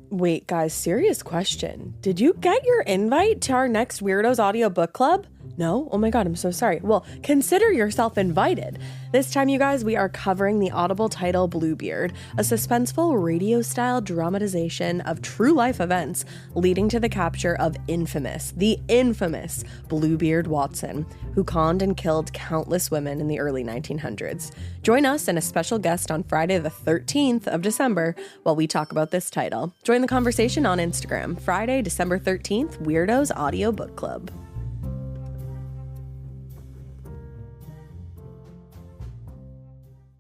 Wait, guys, serious question. Did you get your invite to our next Weirdos audio book club? No? Oh my God, I'm so sorry. Well, consider yourself invited. This time, you guys, we are covering the Audible title Bluebeard, a suspenseful radio-style dramatization of true-life events leading to the capture of the infamous Bluebeard Watson, who conned and killed countless women in the early 1900s. Join us and a special guest on Friday the 13th of December while we talk about this title. Join the conversation on Instagram, Friday, December 13th, Weirdos Audio Book Club.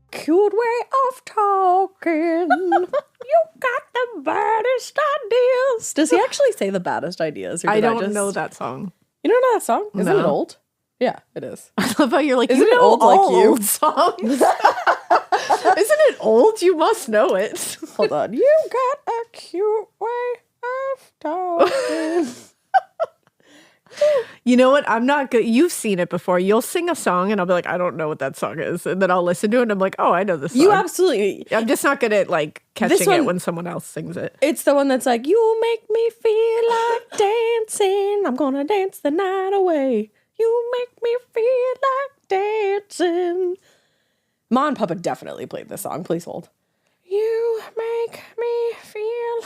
Cute way of talking. You got the baddest ideas. Does he actually say the baddest ideas? Or I don't know that song. You don't know that song? Isn't it old? Yeah, it is. I love how you're like, Isn't it old like you? Songs. Isn't it old? You must know it. Hold on. You got a cute way of talking. You know what? I'm not good. You've seen it before. You'll sing a song and I'll be like, I don't know what that song is. And then I'll listen to it and I'm like, oh, I know this song. You absolutely. I'm just not good at like catching it when someone else sings it. It's the one that's like, you make me feel like dancing. I'm going to dance the night away. You make me feel like dancing. Ma and Papa definitely played this song. Please hold. You make me feel...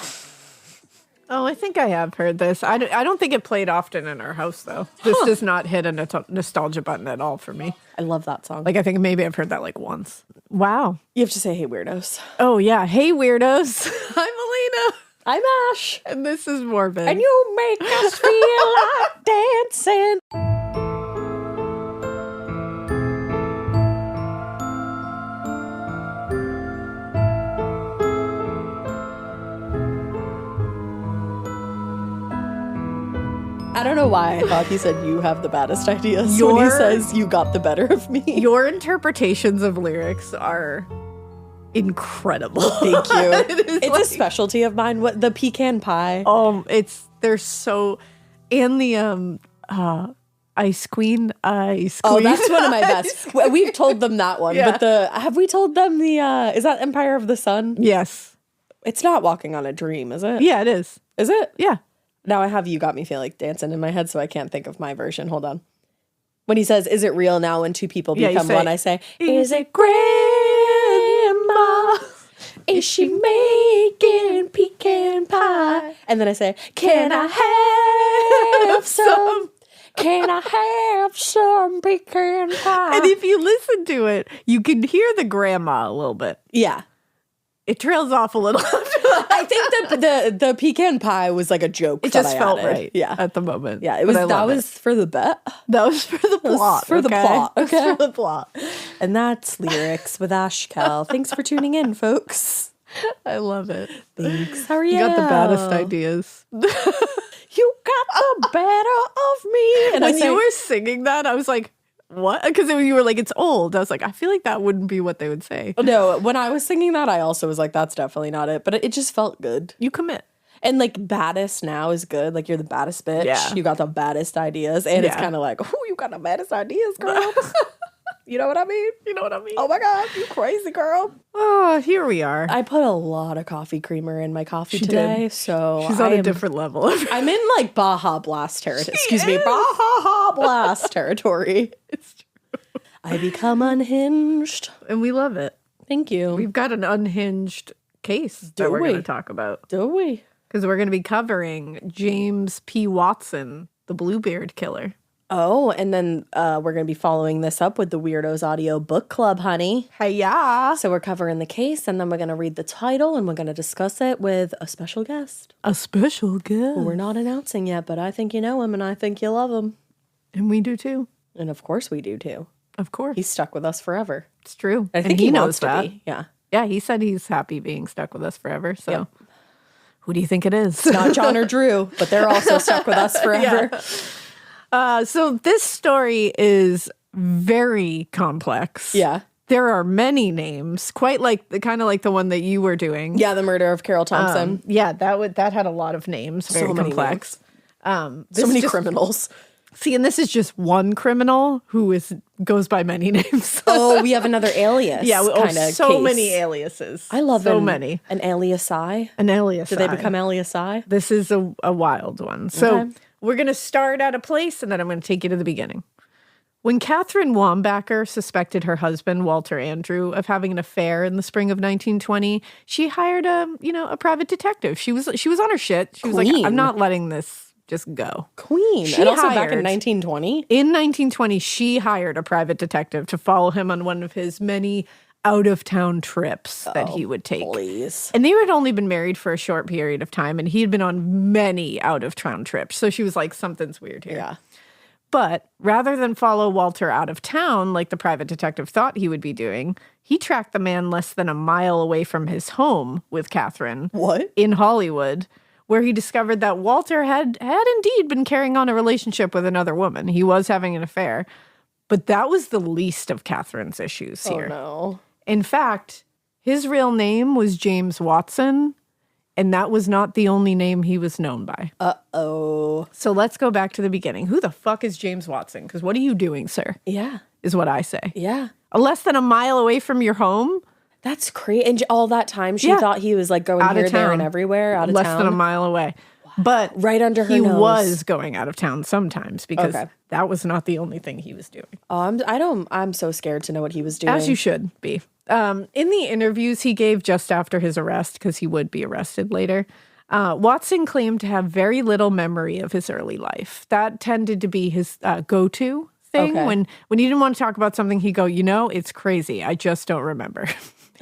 Oh, I think I have heard this. I don't think it played often in our house, though. This does not hit a nostalgia button at all for me. I love that song. Like, I think maybe I've heard that like once. Wow. You have to say, hey, weirdos. Oh, yeah. Hey, weirdos. I'm Elena. I'm Ash. And this is Morbid. And you make us feel like dancing. I don't know why I thought he said you have the baddest ideas when he says you got the better of me. Your interpretations of lyrics are incredible. Thank you. It's a specialty of mine. What the pecan pie? They're so, and the Ice Queen. Oh, that's one of my best. We've told them that one, yeah. But have we told them the is that Empire of the Sun? Yes. It's not Walking on a Dream, is it? Yeah, it is. Is it? Yeah. Now I have You Got Me Feel Like Dancing in my head, so I can't think of my version. Hold on. When he says, is it real now when two people become one, I say, is it grandma? Is she making pecan pie? And then I say, can I have some? Can I have some pecan pie? And if you listen to it, you can hear the grandma a little bit. Yeah. It trails off a little. I think the pecan pie was like a joke. It just felt added. right. Yeah, at the moment. Yeah, it was. That was for the bet. That was for the plot. For the plot. Okay, for the plot. And that's lyrics with Ash Cal. Thanks for tuning in, folks. I love it. Thanks. How are you? You got the baddest ideas. You got the better of me. And when you were singing that, I was like, what? Because you were like, it's old. I was like, I feel like that wouldn't be what they would say. No, when I was singing that, I also was like, that's definitely not it. But it just felt good. You commit. And like baddest now is good. Like you're the baddest bitch. Yeah. You got the baddest ideas. And it's kind of like, oh, you got the baddest ideas, girl. You know what I mean? You know what I mean? Oh my God, you crazy girl. Oh, here we are. I put a lot of coffee creamer in my coffee today. So she's on a different level. I'm in like Baja Blast territory. Excuse me, Baja Blast territory. It's true. I become unhinged. And we love it. Thank you. We've got an unhinged case that we're going to talk about. Do we? Because we're going to be covering James P. Watson, the Bluebeard killer. Oh, and then we're going to be following this up with the Weirdos Audio Book Club, honey. Hey-ya. So we're covering the case, and then we're going to read the title, and we're going to discuss it with a special guest. A special guest. We're not announcing yet, but I think you know him, and I think you love him. And we do, too. And of course we do, too. Of course. He's stuck with us forever. It's true. I think he knows that. To be. Yeah. Yeah, he said he's happy being stuck with us forever, so... Yep. Who do you think it is? It's not John or Drew, but they're also stuck with us forever. Yeah. So this story is very complex. Yeah. There are many names, quite like kind of like the one that you were doing. Yeah, the murder of Carol Thompson. Yeah, that had a lot of names, very complex. So many criminals. See, and this is just one criminal who goes by many names. Oh, we have another alias. Yeah, so case. many aliases. I love so many. An aliasi. An aliasi. Do they become aliasi? This is a wild one. So we're going to start at a place, and then I'm going to take you to the beginning. When Kathryn Wombacher suspected her husband, Walter Andrew, of having an affair in the spring of 1920, she hired a private detective. She was on her shit. She was like, I'm not letting this just go. Queen. And also back in 1920? In 1920, she hired a private detective to follow him on one of his many out-of-town trips that he would take. Please. And they had only been married for a short period of time, and he had been on many out-of-town trips. So she was like, something's weird here. Yeah. But rather than follow Walter out of town like the private detective thought he would be doing, he tracked the man less than a mile away from his home with Kathryn. What? In Hollywood, where he discovered that Walter had indeed been carrying on a relationship with another woman. He was having an affair. But that was the least of Kathryn's issues here. Oh, no. In fact, his real name was James Watson, and that was not the only name he was known by. Uh-oh. So let's go back to the beginning. Who the fuck is James Watson? Because what are you doing, sir? Yeah. Is what I say. Yeah. Less than a mile away from your home? That's crazy. And all that time, she thought he was like going here, there, and everywhere, out of town. Less than a mile away. Wow. But right under her he nose. was going out of town sometimes because that was not the only thing he was doing. Oh, I'm so scared to know what he was doing. As you should be. In the interviews he gave just after his arrest, because he would be arrested later, Watson claimed to have very little memory of his early life. That tended to be his go-to thing. Okay. When he didn't want to talk about something, he'd go, it's crazy. I just don't remember.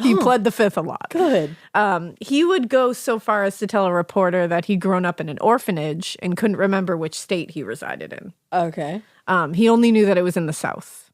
He pled the fifth a lot. Good. He would go so far as to tell a reporter that he'd grown up in an orphanage and couldn't remember which state he resided in. Okay. He only knew that it was in the South.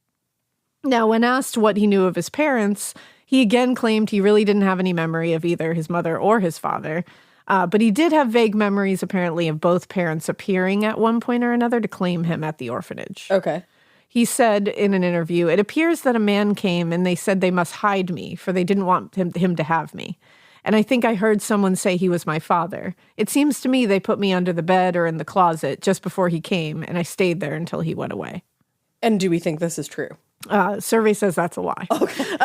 Now, when asked what he knew of his parents, he again claimed he really didn't have any memory of either his mother or his father. But he did have vague memories, apparently, of both parents appearing at one point or another to claim him at the orphanage. Okay. He said in an interview, "It appears that a man came and they said they must hide me, for they didn't want him to have me. And I think I heard someone say he was my father. It seems to me they put me under the bed or in the closet just before he came, and I stayed there until he went away." And do we think this is true? Survey says that's a lie. Okay.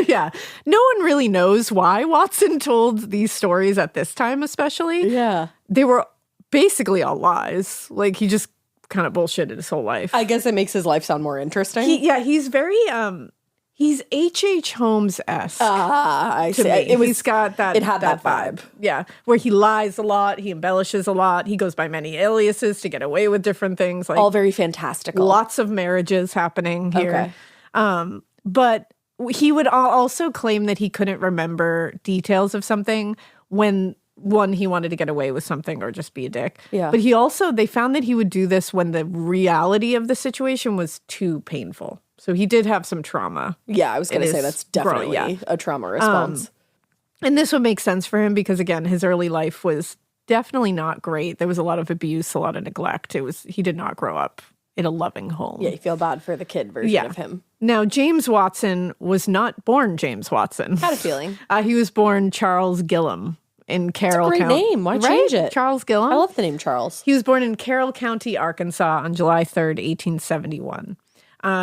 Yeah. No one really knows why Watson told these stories at this time, especially. Yeah. They were basically all lies. Like, he just kind of bullshitted his whole life. I guess it makes his life sound more interesting. He's very, he's H.H. Holmes-esque. I see. He's got that. It had that vibe. Yeah. Where he lies a lot. He embellishes a lot. He goes by many aliases to get away with different things. Like, all very fantastical. Lots of marriages happening here. Okay. But he would also claim that he couldn't remember details of something when, one, he wanted to get away with something or just be a dick. Yeah. But they found that he would do this when the reality of the situation was too painful. So he did have some trauma. Yeah, I was going to say that's definitely a trauma response. And this would make sense for him because, again, his early life was definitely not great. There was a lot of abuse, a lot of neglect. He did not grow up in a loving home. Yeah, you feel bad for the kid version of him. Now, James Watson was not born James Watson. Had a feeling. He was born Charles Gillum in Carroll County. That's a great name. Why change it? Charles Gillum. I love the name Charles. He was born in Carroll County, Arkansas on July 3rd, 1871.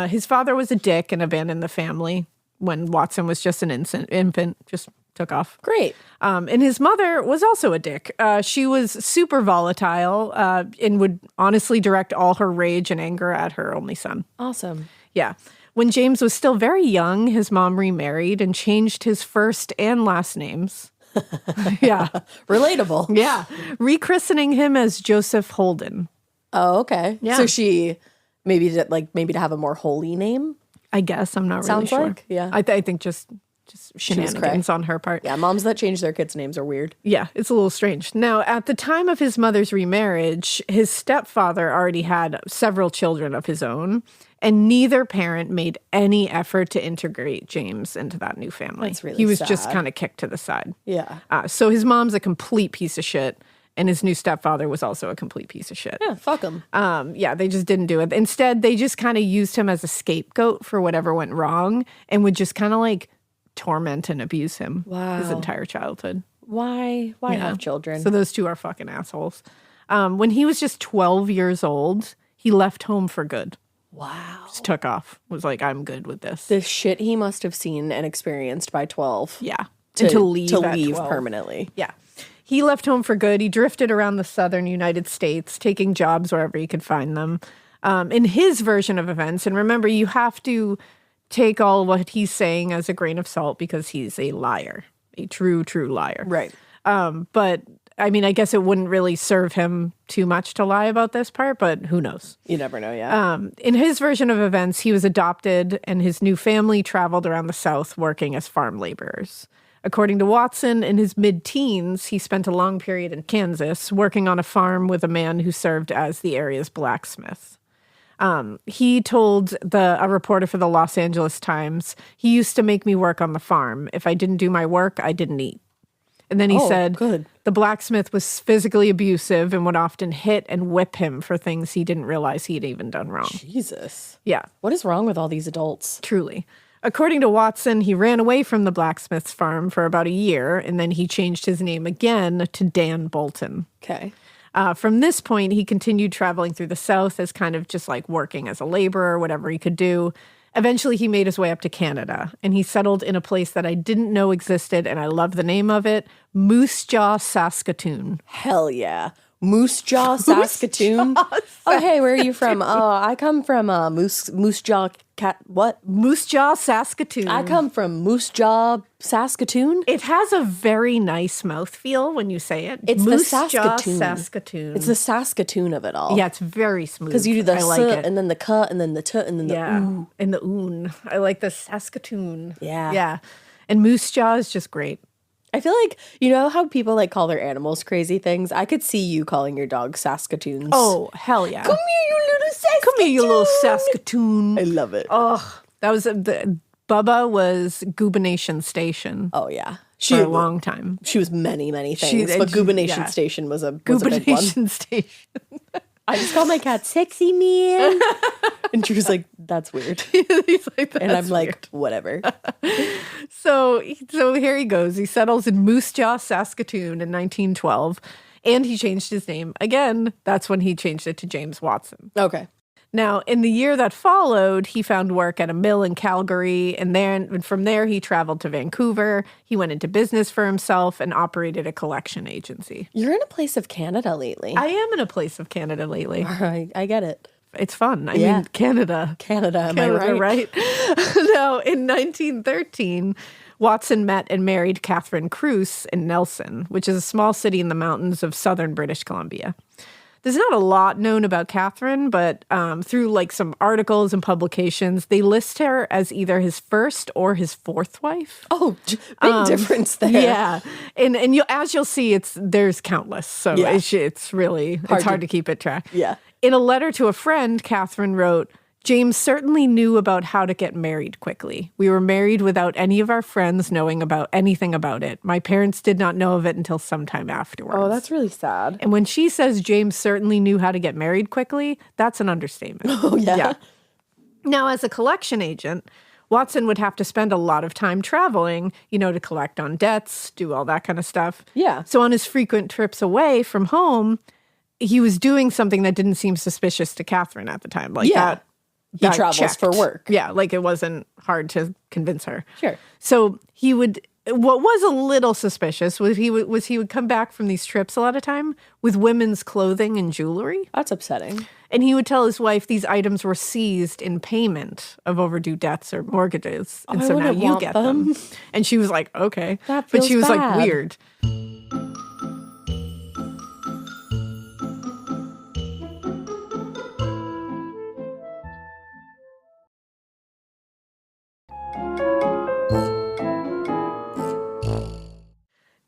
His father was a dick and abandoned the family when Watson was just an infant, just took off. Great. And his mother was also a dick. She was super volatile and would honestly direct all her rage and anger at her only son. Awesome. Yeah. When James was still very young, his mom remarried and changed his first and last names. Yeah. Relatable. Yeah. Rechristening him as Joseph Holden. Oh, okay. Yeah. So she maybe to have a more holy name? I guess. I'm not really sure. Sounds like, yeah. I think just shenanigans on her part. Yeah, moms that change their kids' names are weird. Yeah, it's a little strange. Now, at the time of his mother's remarriage, his stepfather already had several children of his own, and neither parent made any effort to integrate James into that new family. That's really He was sad. just kind of kicked to the side. Yeah. So his mom's a complete piece of shit, and his new stepfather was also a complete piece of shit. Yeah, fuck him. Yeah, they just didn't do it. Instead, they just kind of used him as a scapegoat for whatever went wrong and would just kind of like torment and abuse him his entire childhood. Why have children? So those two are fucking assholes. When he was just 12 years old, he left home for good. Wow. Just took off. Was like, I'm good with this. The shit he must have seen and experienced by 12. Yeah. To leave at 12. Permanently. Yeah. He left home for good. He drifted around the southern United States, taking jobs wherever he could find them. In his version of events, and remember, you have to take all what he's saying as a grain of salt because he's a liar, a true liar. Right. But, I mean, I guess it wouldn't really serve him too much to lie about this part, but who knows? You never know, yeah. In his version of events, he was adopted, and his new family traveled around the South working as farm laborers. According to Watson, in his mid-teens, he spent a long period in Kansas working on a farm with a man who served as the area's blacksmith. He told a reporter for the Los Angeles Times, he used to make me work on the farm. If I didn't do my work, I didn't eat. And then he said the blacksmith was physically abusive and would often hit and whip him for things he didn't realize he'd even done wrong. Jesus. Yeah. What is wrong with all these adults? Truly. According to Watson, he ran away from the blacksmith's farm for about a year, and then he changed his name again to Dan Bolton. Okay. From this point, he continued traveling through the South as kind of just like working as a laborer, whatever he could do. Eventually, he made his way up to Canada, and he settled in a place that I didn't know existed, and I love the name of it, Moose Jaw, Saskatoon. Hell yeah. Moose Jaw, Saskatoon. Oh, hey, where are you from? Oh, I come from Moose Jaw, Moose Jaw, Saskatoon. I come from Moose Jaw, Saskatoon. It has a very nice mouthfeel when you say it. It's Moose the Saskatoon. Jaw, Saskatoon. It's the Saskatoon of it all. Yeah, it's very smooth. Because you do the like it. and then the cut, and then the tut, and then the ooh. And the oon. I like the Saskatoon. Yeah. Yeah. And Moose Jaw is just great. I feel like, you know how people like call their animals crazy things? I could see you calling your dog Saskatoons. Oh, hell yeah. Come here, you little Saskatoon. Come here, you little Saskatoon. I love it. Oh, that was, Bubba was Gubination Station. Oh, yeah. For a long time. She was many things, but Gubination Station was a big one. Gubination Station. I just called my cat Sexy Man. And she was like, that's weird. He's like, and I'm like, whatever. So here he goes. He settles in Moose Jaw, Saskatoon in 1912. And he changed his name. Again, that's when he changed it to James Watson. Okay. Now, in the year that followed, he found work at a mill in Calgary, and then from there he traveled to Vancouver. He went into business for himself and operated a collection agency. You're in a place of Canada lately. I am in a place of Canada lately. I get it. It's fun. I mean, Canada. Am I right? Now, in 1913, Watson met and married Kathryn Cruz in Nelson, which is a small city in the mountains of southern British Columbia. There's not a lot known about Kathryn, but through like some articles and publications, they list her as either his first or his fourth wife. Oh, big difference there. Yeah, and you, as you'll see, there's countless, so it's really hard to keep it track. Yeah. In a letter to a friend, Kathryn wrote, James certainly knew about how to get married quickly. We were married without any of our friends knowing about anything about it. My parents did not know of it until sometime afterwards. Oh, that's really sad. And when she says James certainly knew how to get married quickly, that's an understatement. Oh, yeah. Now, as a collection agent, Watson would have to spend a lot of time traveling, to collect on debts, do all that kind of stuff. Yeah. So on his frequent trips away from home, he was doing something that didn't seem suspicious to Kathryn at the time. Like that. He travels checked. for work. Yeah, like it wasn't hard to convince her. Sure. So he would. What was a little suspicious was he would come back from these trips a lot of time with women's clothing and jewelry. That's upsetting. And he would tell his wife these items were seized in payment of overdue debts or mortgages, and so now you get them. And she was like, okay, that feels but she was bad. like weird.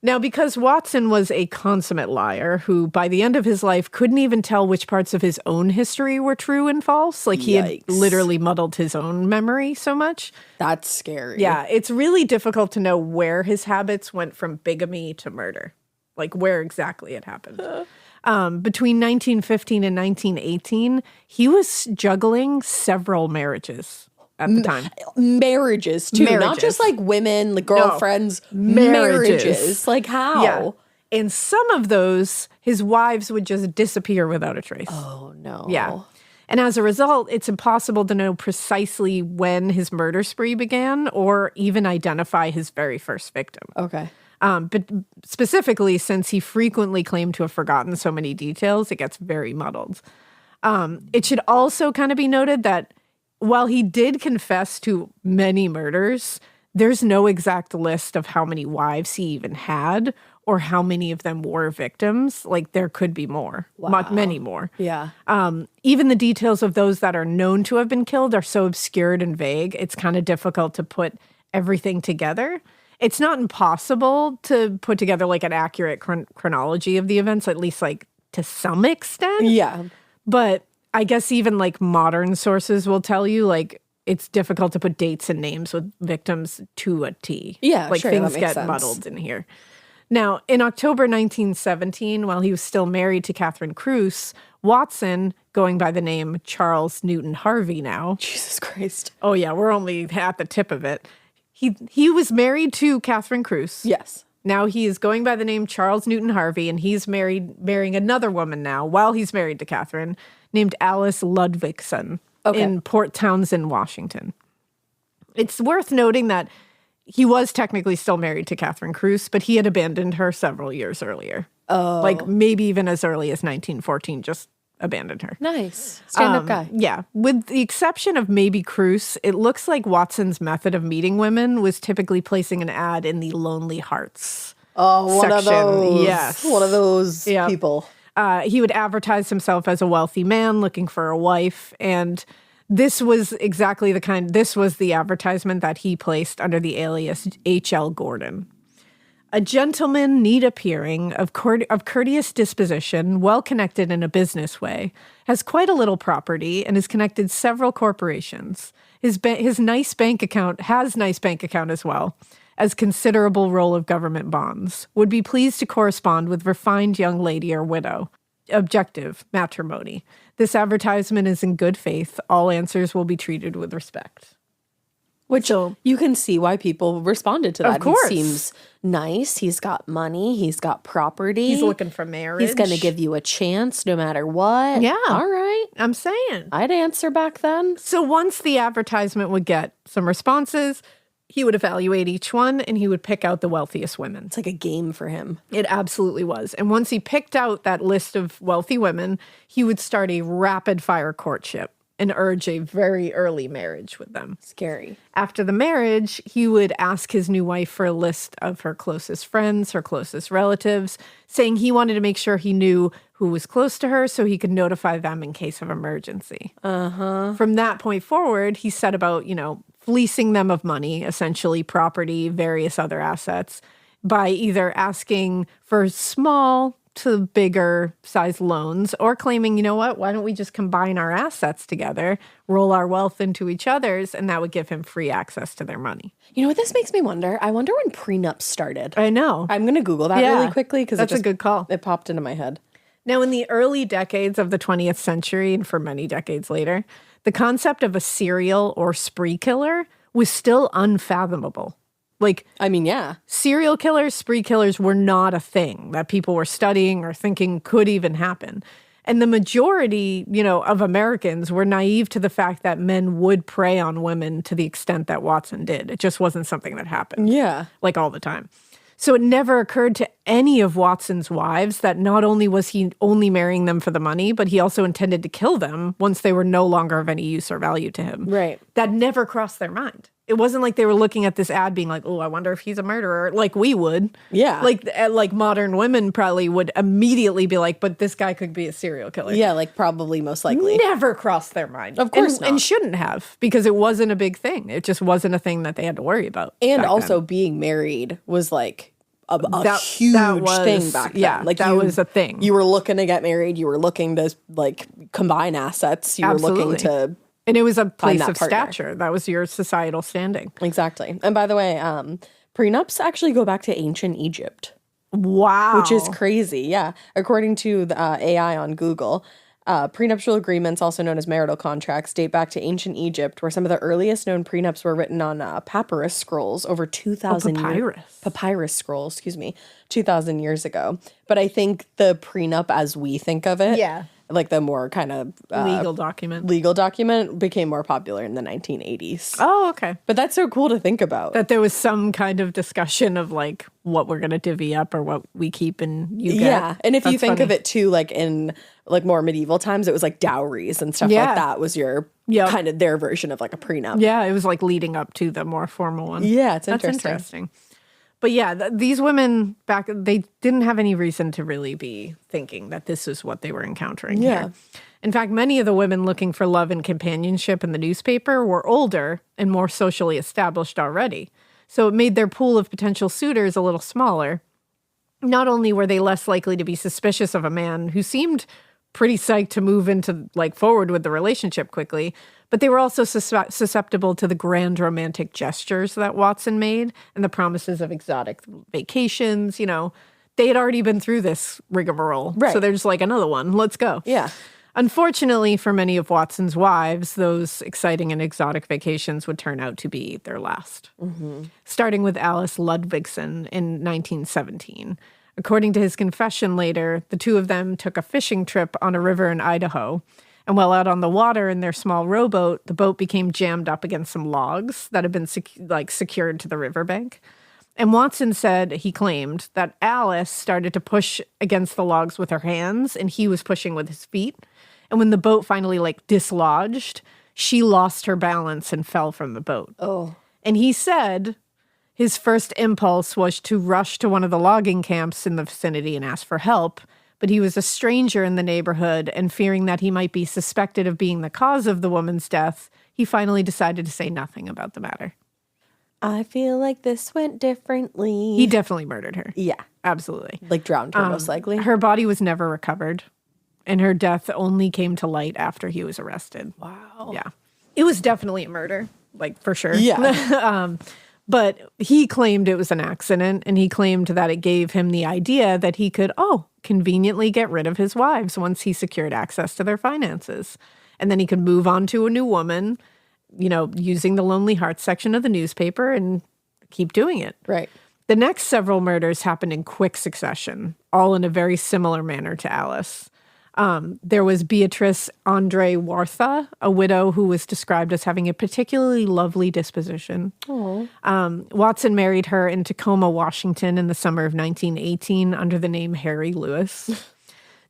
Now, because Watson was a consummate liar who, by the end of his life, couldn't even tell which parts of his own history were true and false, like he had literally muddled his own memory so much. That's scary. Yeah, it's really difficult to know where his habits went from bigamy to murder, like where exactly it happened. Between 1915 and 1918, he was juggling several marriages. At the time. Marriages, too. Not just like women, like girlfriends. No. Marriages. Like how? Yeah. And some of those, his wives would just disappear without a trace. Oh, no. Yeah. And as a result, it's impossible to know precisely when his murder spree began or even identify his very first victim. Okay. But specifically, since he frequently claimed to have forgotten so many details, it gets very muddled. It should also kind of be noted that while he did confess to many murders, there's no exact list of how many wives he even had or how many of them were victims. Like, there could be more, many more. Yeah. Even the details of those that are known to have been killed are so obscured and vague, it's kind of difficult to put everything together. It's not impossible to put together like an accurate chronology of the events, at least like to some extent. Yeah. But I guess even like modern sources will tell you like it's difficult to put dates and names with victims to a T. Yeah, like sure, things that makes get sense. muddled in here. Now, in October 1917, while he was still married to Kathryn Cruz, Watson, going by the name Charles Newton Harvey now. Jesus Christ. Oh yeah, we're only at the tip of it. He was married to Kathryn Cruz. Yes. Now he is going by the name Charles Newton Harvey, and he's marrying another woman now while he's married to Kathryn, named Alice Ludvigson in Port Townsend, Washington. It's worth noting that he was technically still married to Kathryn Cruz, but he had abandoned her several years earlier. Oh. Like maybe even as early as 1914, just abandoned her. Nice. Stand-up guy. Yeah. With the exception of maybe Cruz, it looks like Watson's method of meeting women was typically placing an ad in the Lonely Hearts One of those. Yes. One of those people. He would advertise himself as a wealthy man looking for a wife, and this was the advertisement that he placed under the alias H.L. Gordon. A gentleman neat appearing, of courteous disposition, well-connected in a business way, has quite a little property and has connected several corporations. His nice bank account as well as considerable roll of government bonds. Would be pleased to correspond with refined young lady or widow. Objective, matrimony. This advertisement is in good faith. All answers will be treated with respect. Which you can see why people responded to that. Of course. He seems nice. He's got money. He's got property. He's looking for marriage. He's going to give you a chance no matter what. Yeah. All right. I'm saying. I'd answer back then. So once the advertisement would get some responses, he would evaluate each one and he would pick out the wealthiest women. It's like a game for him. It absolutely was. And once he picked out that list of wealthy women, he would start a rapid fire courtship and urge a very early marriage with them. Scary. After the marriage, he would ask his new wife for a list of her closest friends, her closest relatives, saying he wanted to make sure he knew who was close to her so he could notify them in case of emergency. From that point forward, he set about, fleecing them of money, essentially property, various other assets, by either asking for small to bigger size loans or claiming, you know what, why don't we just combine our assets together, roll our wealth into each other's, and that would give him free access to their money. You know what this makes me wonder? I wonder when prenups started. I know. I'm going to Google that really quickly because that's a good call. It popped into my head. Now, in the early decades of the 20th century, and for many decades later, the concept of a serial or spree killer was still unfathomable. Serial killers, spree killers were not a thing that people were studying or thinking could even happen. And the majority, of Americans were naive to the fact that men would prey on women to the extent that Watson did. It just wasn't something that happened. Yeah. Like all the time. So it never occurred to any of Watson's wives that not only was he only marrying them for the money, but he also intended to kill them once they were no longer of any use or value to him. Right. That never crossed their mind. It wasn't like they were looking at this ad being like, oh, I wonder if he's a murderer, like we would. Yeah. Like modern women probably would immediately be like, but this guy could be a serial killer. Yeah, probably most likely. Never crossed their mind. Of course not. And shouldn't have, because it wasn't a big thing. It just wasn't a thing that they had to worry about. And also being married was a huge thing back then. Yeah, that was a thing. You were looking to get married. You were looking to combine assets. You were looking to... And it was a place of stature. That was your societal standing. Exactly. And by the way, prenups actually go back to ancient Egypt. Wow. Which is crazy, yeah. According to the AI on Google, Prenuptial agreements, also known as marital contracts, date back to ancient Egypt, where some of the earliest known prenups were written on papyrus scrolls over 2,000 papyrus scrolls, 2,000 years ago. But I think the prenup, as we think of it, like the more kind of legal document became more popular in the 1980s. Oh, okay. But that's so cool to think about. That there was some kind of discussion of like what we're going to divvy up or what we keep and you get. Yeah. And if you think of it too, like in like more medieval times, it was like dowries and stuff like that was your kind of their version of like a prenup. Yeah. It was like leading up to the more formal one. Yeah. That's interesting. But yeah, these women they didn't have any reason to really be thinking that this is what they were encountering here. In fact, many of the women looking for love and companionship in the newspaper were older and more socially established already. So it made their pool of potential suitors a little smaller. Not only were they less likely to be suspicious of a man who seemed pretty psyched to move into like forward with the relationship quickly, but they were also susceptible to the grand romantic gestures that Watson made and the promises of exotic vacations. You know, they had already been through this rigmarole. Right. So they're just like, another one, let's go. Yeah. Unfortunately, for many of Watson's wives, those exciting and exotic vacations would turn out to be their last. Starting with Alice Ludvigsen in 1917. According to his confession later, the two of them took a fishing trip on a river in Idaho. And while out on the water in their small rowboat, the boat became jammed up against some logs that had been secured to the riverbank. And Watson said, he claimed, that Alice started to push against the logs with her hands and he was pushing with his feet. And when the boat finally dislodged, she lost her balance and fell from the boat. Oh. And he said his first impulse was to rush to one of the logging camps in the vicinity and ask for help. But he was a stranger in the neighborhood, and fearing that he might be suspected of being the cause of the woman's death, he finally decided to say nothing about the matter. I feel like this went differently. He definitely murdered her. Yeah. Absolutely. Like drowned her, most likely. Her body was never recovered, and her death only came to light after he was arrested. Wow. Yeah. It was definitely a murder, like for sure. Yeah. But he claimed it was an accident, and he claimed that it gave him the idea that he could, conveniently get rid of his wives once he secured access to their finances. And then he could move on to a new woman, using the Lonely Hearts section of the newspaper and keep doing it. Right. The next several murders happened in quick succession, all in a very similar manner to Alice. There was Beatrice Andre Wartha, a widow who was described as having a particularly lovely disposition. Watson married her in Tacoma, Washington in the summer of 1918 under the name Harry Lewis.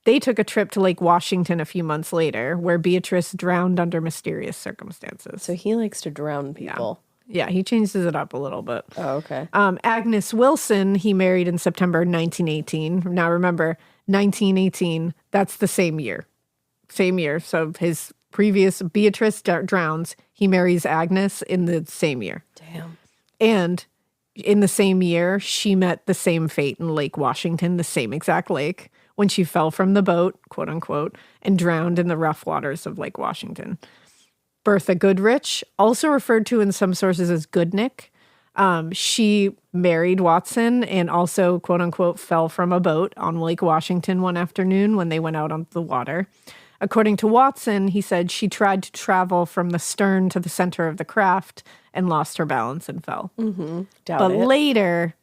They took a trip to Lake Washington a few months later, where Beatrice drowned under mysterious circumstances. So he likes to drown people. Yeah, he changes it up a little bit. Oh, okay. Agnes Wilson, he married in September 1918. Now remember, 1918, that's the same year. Same year. So his previous Beatrice drowns, he marries Agnes in the same year. Damn. And in the same year, she met the same fate in Lake Washington, the same exact lake, when she fell from the boat, quote unquote, and drowned in the rough waters of Lake Washington. Bertha Goodrich, also referred to in some sources as Goodnick, she married Watson and also, quote unquote, fell from a boat on Lake Washington one afternoon when they went out on the water. According to Watson, he said she tried to travel from the stern to the center of the craft and lost her balance and fell. But later,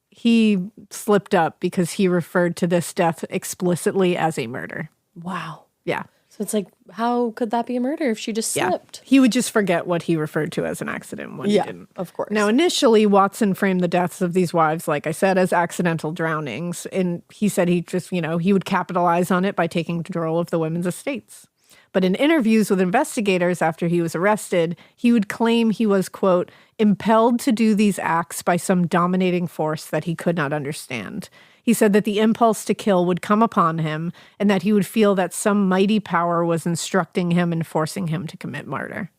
he slipped up because he referred to this death explicitly as a murder. Wow. Yeah. So it's like, how could that be a murder if she just slipped? He would just forget what he referred to as an accident when he didn't. Of course. Now, initially, Watson framed the deaths of these wives, like I said, as accidental drownings. And he said he just, he would capitalize on it by taking control of the women's estates. But in interviews with investigators after he was arrested, he would claim he was, quote, impelled to do these acts by some dominating force that he could not understand. He said that the impulse to kill would come upon him and that he would feel that some mighty power was instructing him and forcing him to commit murder.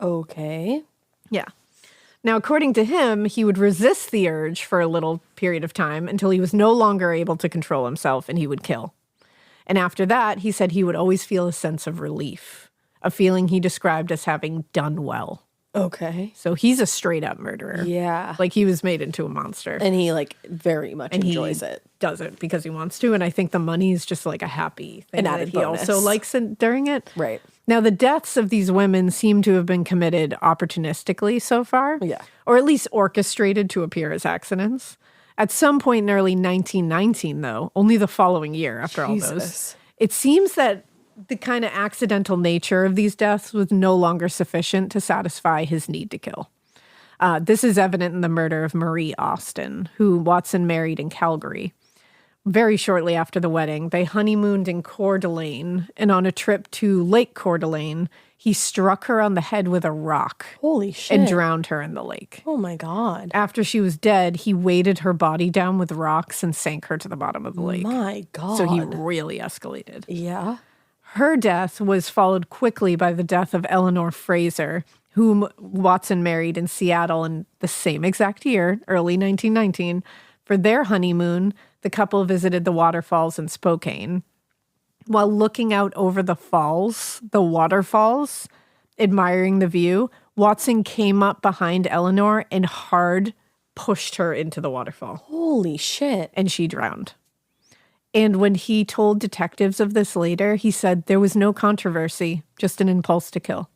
Okay. Yeah. Now, according to him, he would resist the urge for a little period of time until he was no longer able to control himself and he would kill. And after that, he said he would always feel a sense of relief, a feeling he described as having done well. Okay. So he's a straight up murderer. Yeah. Like he was made into a monster. And he like very much enjoys it. Does it because he wants to. And I think the money is just like a happy thing An added that he bonus. also likes during it. Right. Now, the deaths of these women seem to have been committed opportunistically so far. Yeah. Or at least orchestrated to appear as accidents. At some point in early 1919, though, only the following year after all those, it seems that the kind of accidental nature of these deaths was no longer sufficient to satisfy his need to kill. This is evident in the murder of Marie Austin, who Watson married in Calgary. Very shortly after the wedding, they honeymooned in Coeur d'Alene, and on a trip to Lake Coeur d'Alene, he struck her on the head with a rock. Holy shit. And drowned her in the lake. Oh my God. After she was dead, he weighted her body down with rocks and sank her to the bottom of the lake. My God. So he really escalated. Yeah. Her death was followed quickly by the death of Eleanor Fraser, whom Watson married in Seattle in the same exact year, early 1919. For their honeymoon, the couple visited the waterfalls in Spokane. While looking out over the waterfalls, admiring the view, Watson came up behind Eleanor and hard pushed her into the waterfall. Holy shit. And she drowned. And when he told detectives of this later, he said there was no controversy, just an impulse to kill.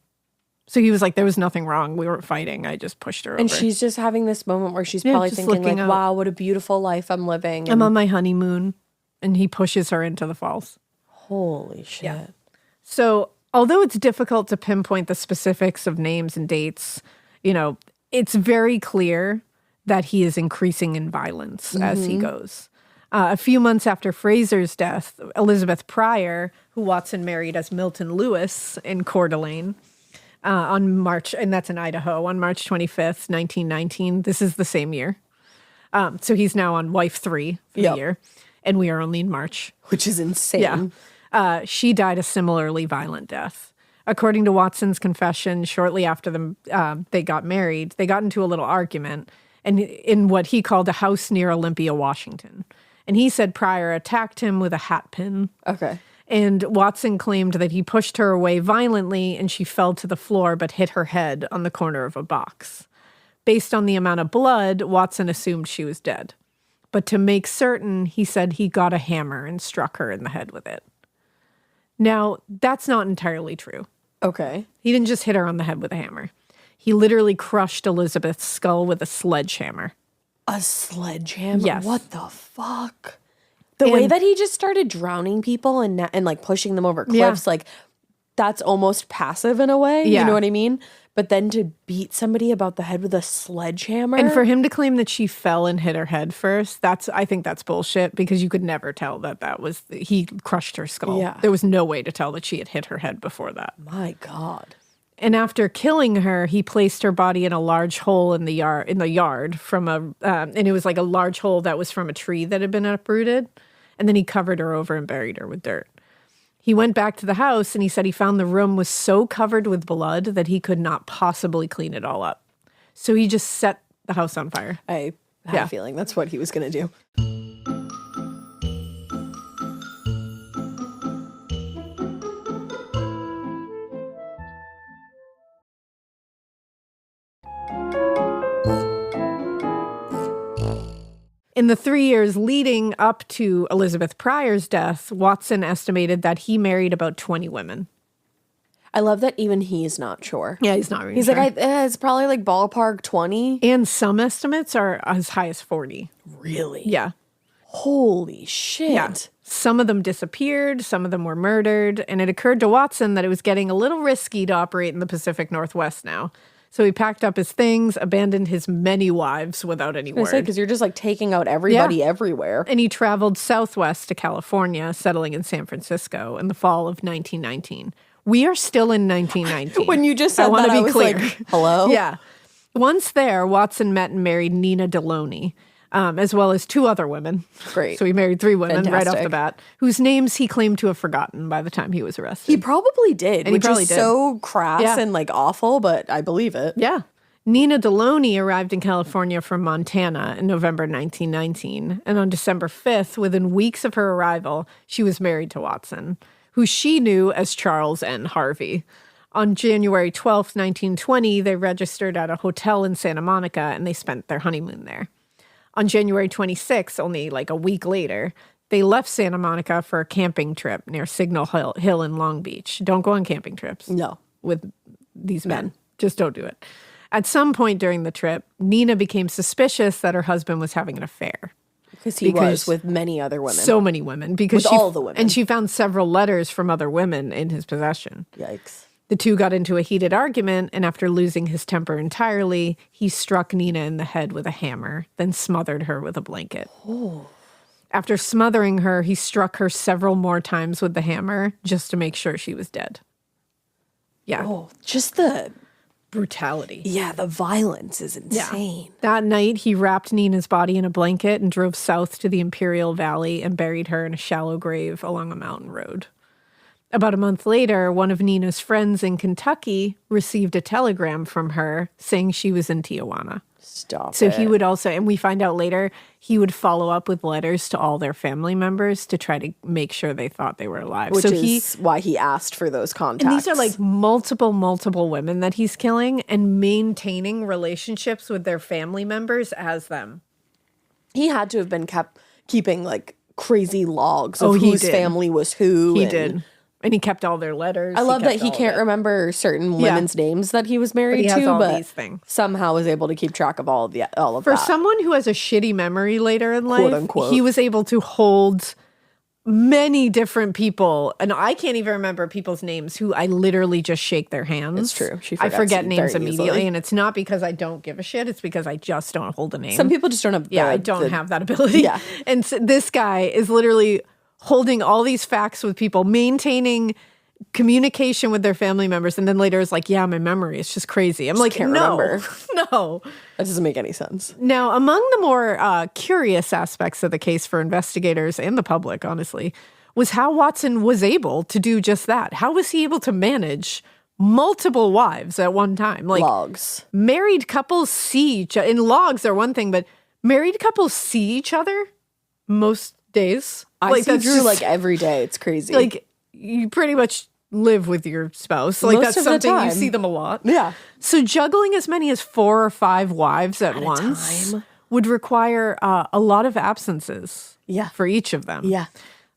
So he was like, there was nothing wrong. We weren't fighting. I just pushed her over. And she's just having this moment where she's probably thinking like, wow, what a beautiful life I'm living. I'm on my honeymoon. And he pushes her into the falls. Holy shit. Yeah. So although it's difficult to pinpoint the specifics of names and dates, it's very clear that he is increasing in violence as he goes. A few months after Fraser's death, Elizabeth Pryor, who Watson married as Milton Lewis in Coeur d'Alene, on March, and that's in Idaho, on March 25th, 1919. This is the same year. So he's now on wife 3 for the year, and we are only in March. Which is insane. Yeah. She died a similarly violent death. According to Watson's confession, shortly after they got married, they got into a little argument in what he called a house near Olympia, Washington. And he said Pryor attacked him with a hat pin. Okay. And Watson claimed that he pushed her away violently and she fell to the floor but hit her head on the corner of a box. Based on the amount of blood, Watson assumed she was dead. But to make certain, he said he got a hammer and struck her in the head with it. Now, that's not entirely true. Okay. He didn't just hit her on the head with a hammer. He literally crushed Elizabeth's skull with a sledgehammer. A sledgehammer? Yes. What the fuck? The way that he just started drowning people and like pushing them over cliffs, like that's almost passive in a way. Yeah. You know what I mean? But then to beat somebody about the head with a sledgehammer. And for him to claim that she fell and hit her head first, I think that's bullshit because you could never tell that he crushed her skull. Yeah. There was no way to tell that she had hit her head before that. My God. And after killing her, he placed her body in a large hole in the yard from and it was like a large hole that was from a tree that had been uprooted. And then he covered her over and buried her with dirt. He went back to the house and he said he found the room was so covered with blood that he could not possibly clean it all up. So he just set the house on fire. I had a feeling that's what he was going to do. In the 3 years leading up to Elizabeth Pryor's death, Watson estimated that he married about 20 women. I love that even he's not sure. Yeah, he's not really He's sure. like, it's probably like ballpark 20. And some estimates are as high as 40. Really? Yeah. Holy shit. Yeah. Some of them disappeared, some of them were murdered, and it occurred to Watson that it was getting a little risky to operate in the Pacific Northwest now. So he packed up his things, abandoned his many wives without any word. Because you're just like taking out everybody everywhere. And he traveled southwest to California, settling in San Francisco in the fall of 1919. We are still in 1919. When you just said that, I was like, hello? Yeah. Once there, Watson met and married Nina Deloney, as well as 2 other women. Great. So he married 3 women right off Fantastic. the bat, whose names he claimed to have forgotten by the time he was arrested. He probably did, And he which probably is did. so crass and like awful, but I believe it. Yeah. Nina Deloney arrived in California from Montana in November 1919. And on December 5th, within weeks of her arrival, she was married to Watson, who she knew as Charles N. Harvey. On January 12th, 1920, they registered at a hotel in Santa Monica, and they spent their honeymoon there. On January 26th, only like a week later, they left Santa Monica for a camping trip near Signal Hill in Long Beach. Don't go on camping trips. No. With these men. Just don't do it. At some point during the trip, Nina became suspicious that her husband was having an affair. Because he was with many other women. So many women. Because with all the women. And she found several letters from other women in his possession. Yikes. The two got into a heated argument, and after losing his temper entirely, he struck Nina in the head with a hammer, then smothered her with a blanket. Oh. After smothering her, he struck her several more times with the hammer just to make sure she was dead. Yeah. Oh, just the brutality. Yeah, the violence is insane. Yeah. That night, he wrapped Nina's body in a blanket and drove south to the Imperial Valley and buried her in a shallow grave along a mountain road. About a month later, one of Nina's friends in Kentucky received a telegram from her saying she was in Tijuana. Stop So it. he would also, and we find out later, he would follow up with letters to all their family members to try to make sure they thought they were alive. Which is why he asked for those contacts. And these are like multiple women that he's killing and maintaining relationships with their family members as them. He had to have been keeping like crazy logs of whose family was who. He did. And he kept all their letters. I love that he can't remember certain women's names that he was married to, but these things. Somehow was able to keep track of all of that. For someone who has a shitty memory later in life, quote unquote, he was able to hold many different people, and I can't even remember people's names who I literally just shake their hands. It's true. I forget names immediately, and it's not because I don't give a shit. It's because I just don't hold a name. Some people just don't have I don't have that ability. Yeah. And so this guy is literally holding all these facts with people, maintaining communication with their family members, and then later is like, yeah, my memory is just crazy. I'm like, no. That doesn't make any sense. Now, among the more curious aspects of the case for investigators and the public, honestly, was how Watson was able to do just that. How was he able to manage multiple wives at one time? Like logs. Married couples see each other. And logs are one thing, but married couples see each other most days. I see Drew like every day. It's crazy. Like you pretty much live with your spouse. Like Most that's something you see them a lot. Yeah. So juggling as many as 4 or 5 wives at once would require a lot of absences. Yeah. For each of them. Yeah.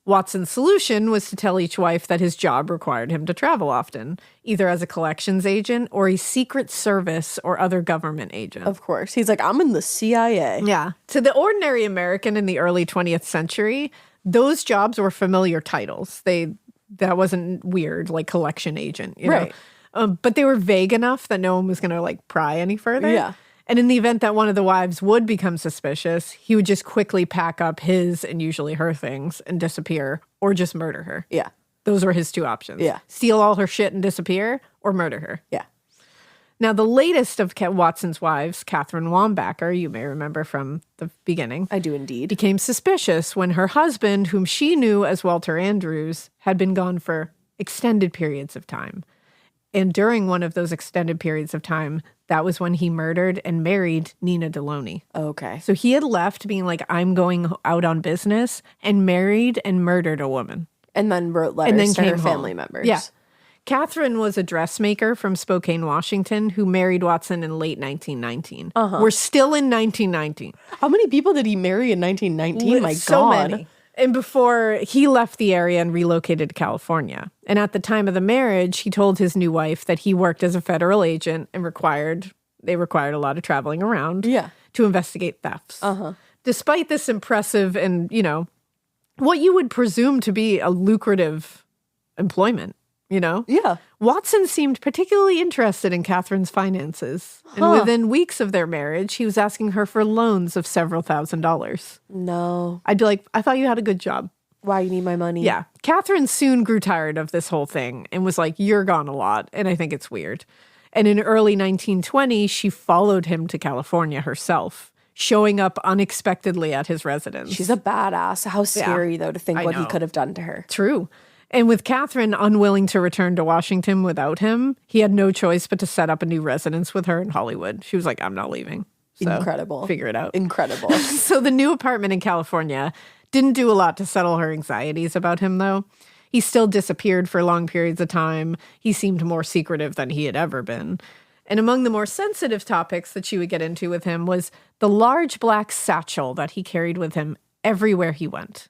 Watson's solution was to tell each wife that his job required him to travel often, either as a collections agent or a secret service or other government agent. Of course. He's like, I'm in the CIA. Yeah. To the ordinary American in the early 20th century, those jobs were familiar titles. That wasn't weird, like collection agent, you know? But they were vague enough that no one was going to like pry any further. Yeah. And in the event that one of the wives would become suspicious, he would just quickly pack up his and usually her things and disappear or just murder her. Yeah. Those were his 2 options. Yeah. Steal all her shit and disappear or murder her. Yeah. Now, the latest of Watson's wives, Kathryn Wombacher, you may remember from the beginning. I do indeed. Became suspicious when her husband, whom she knew as Walter Andrews, had been gone for extended periods of time. And during one of those extended periods of time, that was when he murdered and married Nina Deloney. Okay. So he had left being like, I'm going out on business, and married and murdered a woman. And then wrote letters to her family members. Yeah. Kathryn was a dressmaker from Spokane, Washington, who married Watson in late 1919. We're still in 1919. How many people did he marry in 1919? My so God. Many. And before he left the area and relocated to California. And at the time of the marriage, he told his new wife that he worked as a federal agent and they required a lot of traveling around to investigate thefts. Despite this impressive and, what you would presume to be a lucrative employment, Yeah. Watson seemed particularly interested in Kathryn's finances. And within weeks of their marriage, he was asking her for loans of several $1,000s. No. I'd be like, I thought you had a good job. Why you need my money? Yeah. Kathryn soon grew tired of this whole thing and was like, you're gone a lot, and I think it's weird. And in early 1920, she followed him to California herself, showing up unexpectedly at his residence. She's a badass. How scary, though, to think what he could have done to her. True. And with Kathryn unwilling to return to Washington without him, he had no choice but to set up a new residence with her in Hollywood. She was like, I'm not leaving. So Incredible. Figure it out. Incredible. So the new apartment in California didn't do a lot to settle her anxieties about him, though. He still disappeared for long periods of time. He seemed more secretive than he had ever been. And among the more sensitive topics that she would get into with him was the large black satchel that he carried with him everywhere he went.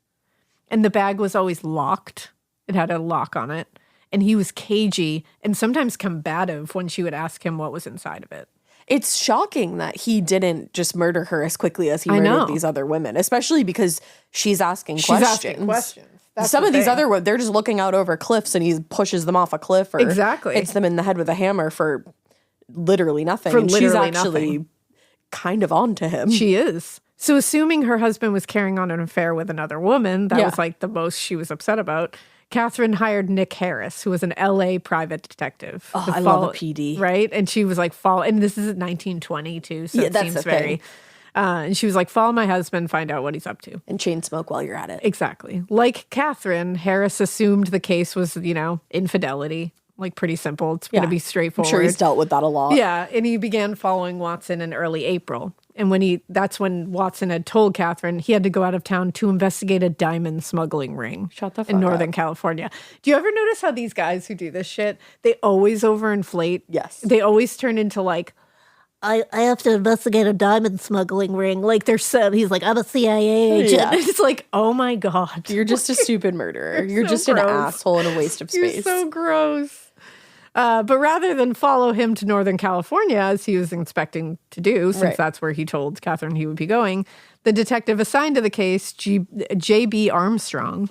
And the bag was always locked. It had a lock on it. And he was cagey and sometimes combative when she would ask him what was inside of it. It's shocking that he didn't just murder her as quickly as he murdered these other women, especially because she's asking questions. Some of these other women, they're just looking out over cliffs and he pushes them off a cliff or hits them in the head with a hammer for literally nothing. For and literally she's actually kind of on to him. She is. So assuming her husband was carrying on an affair with another woman, that was like the most she was upset about. Kathryn hired Nick Harris, who was an LA private detective. Oh, I love a PD. Right? And she was like, and this is 1920 too, so it that's seems very... and she was like, follow my husband, find out what he's up to. And chain smoke while you're at it. Exactly. Like Kathryn, Harris assumed the case was, infidelity. Like pretty simple. It's going to be straightforward. I'm sure he's dealt with that a lot. Yeah. And he began following Watson in early April. And that's when Watson had told Kathryn he had to go out of town to investigate a diamond smuggling ring in Northern California. Do you ever notice how these guys who do this shit, they always overinflate? Yes. They always turn into like, I have to investigate a diamond smuggling ring. Like he's like, I'm a CIA agent. Yeah. It's like, oh my God. You're just a stupid murderer. You're so just gross. An asshole and a waste of space. You're so gross. But rather than follow him to Northern California, as he was expecting to do, since that's where he told Kathryn he would be going, the detective assigned to the case, J.B. Armstrong,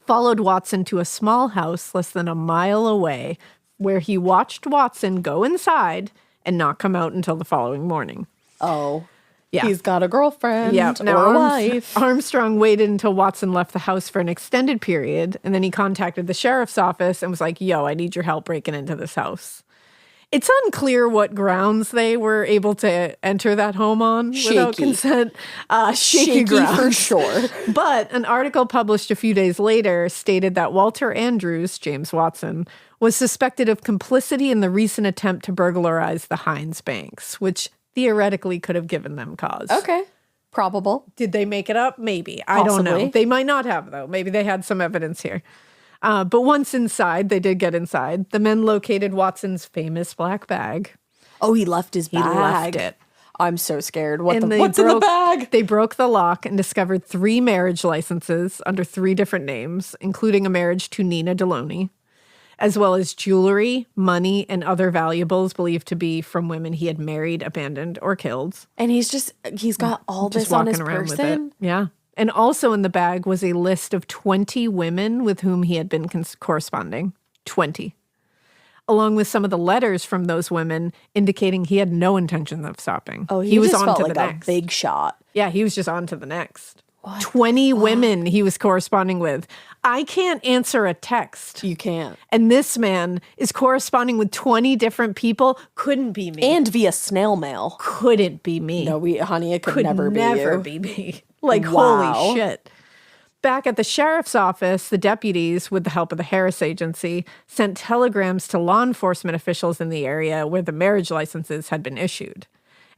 followed Watson to a small house less than a mile away, where he watched Watson go inside and not come out until the following morning. Oh. Yeah. He's got a girlfriend or a wife. Armstrong waited until Watson left the house for an extended period, and then he contacted the sheriff's office and was like, yo, I need your help breaking into this house. It's unclear what grounds they were able to enter that home on without consent. Shaky grounds. For sure. But an article published a few days later stated that Walter Andrews, James Watson, was suspected of complicity in the recent attempt to burglarize the Heinz banks, which theoretically could have given them cause. Okay. Probable. Did they make it up? Maybe. Possibly. I don't know. They might not have, though. Maybe they had some evidence here. But once inside, they did get inside. The men located Watson's famous black bag. Oh, he left his bag. He left it. I'm so scared. What's in the bag? They broke the lock and discovered 3 marriage licenses under 3 different names, including a marriage to Nina Deloney, as well as jewelry, money, and other valuables believed to be from women he had married, abandoned, or killed. And he's got all this on his person? Yeah. And also in the bag was a list of 20 women with whom he had been corresponding. 20. Along with some of the letters from those women indicating he had no intention of stopping. Oh, he was on to the next. A big shot. Yeah, he was just on to the next. What 20 women he was corresponding with. I can't answer a text. You can't. And this man is corresponding with 20 different people. Couldn't be me. And via snail mail. Couldn't be me. No, honey, it could never be you. Never be me. Like, holy shit. Back at the sheriff's office, the deputies, with the help of the Harris agency, sent telegrams to law enforcement officials in the area where the marriage licenses had been issued.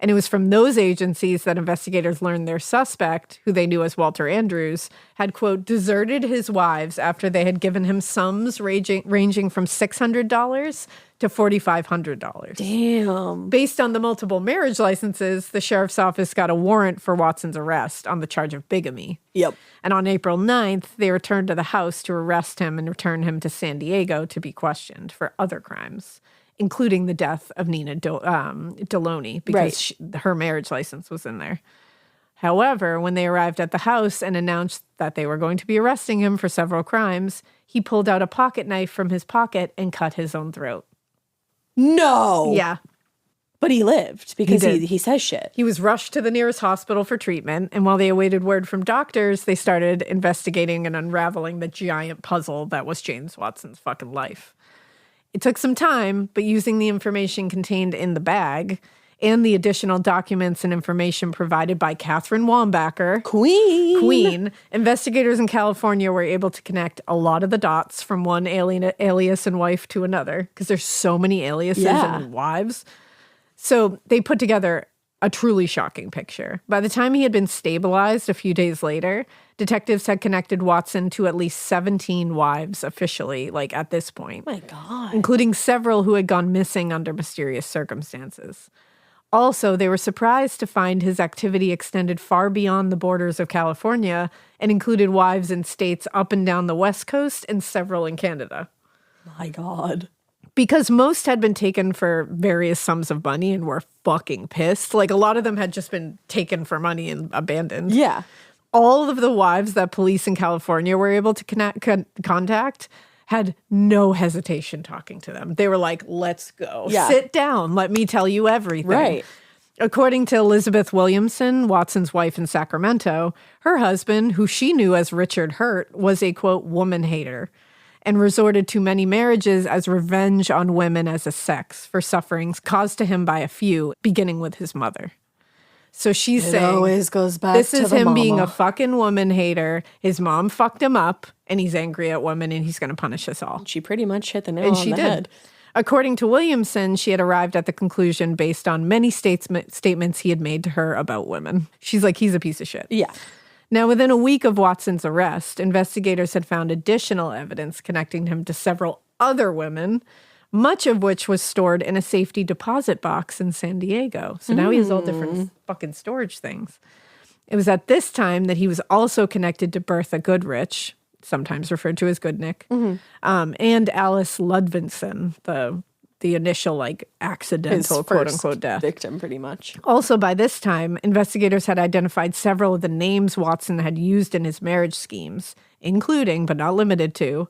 And it was from those agencies that investigators learned their suspect, who they knew as Walter Andrews, had, quote, deserted his wives after they had given him sums ranging from $600 to $4,500. Damn. Based on the multiple marriage licenses, the sheriff's office got a warrant for Watson's arrest on the charge of bigamy. Yep. And on April 9th, they returned to the house to arrest him and return him to San Diego to be questioned for other crimes, including the death of Nina Deloney, because her marriage license was in there. However, when they arrived at the house and announced that they were going to be arresting him for several crimes, he pulled out a pocket knife from his pocket and cut his own throat. No! Yeah. But he lived because he says shit. He was rushed to the nearest hospital for treatment, and while they awaited word from doctors, they started investigating and unraveling the giant puzzle that was James Watson's fucking life. It took some time, but using the information contained in the bag and the additional documents and information provided by Kathryn Wombacher, Queen, investigators in California were able to connect a lot of the dots from one alias and wife to another, because there's so many aliases and wives. So they put together a truly shocking picture. By the time he had been stabilized a few days later, detectives had connected Watson to at least 17 wives officially, like at this point. Oh my God. Including several who had gone missing under mysterious circumstances. Also, they were surprised to find his activity extended far beyond the borders of California and included wives in states up and down the West Coast and several in Canada. My God. Because most had been taken for various sums of money and were fucking pissed. Like, a lot of them had just been taken for money and abandoned. Yeah. All of the wives that police in California were able to contact had no hesitation talking to them. They were like, let's go. Yeah. Sit down. Let me tell you everything. Right. According to Elizabeth Williamson, Watson's wife in Sacramento, her husband, who she knew as Richard Huirt, was a, quote, woman hater and resorted to many marriages as revenge on women as a sex for sufferings caused to him by a few, beginning with his mother. So she's saying, always goes back this to is the him mama. being a fucking woman hater. His mom fucked him up, and he's angry at women, and he's going to punish us all. She pretty much hit the nail And on she the did. head. According to Williamson, she had arrived at the conclusion based on many statements he had made to her about women. She's like, he's a piece of shit. Yeah. Now, within a week of Watson's arrest, investigators had found additional evidence connecting him to several other women, much of which was stored in a safety deposit box in San Diego. So now he has all different fucking storage things. It was at this time that he was also connected to Bertha Goodrich, sometimes referred to as Goodnick, and Alice Ludvinson, the initial, like, accidental, His quote-unquote, first death. victim, pretty much. Also, by this time, investigators had identified several of the names Watson had used in his marriage schemes, including, but not limited to,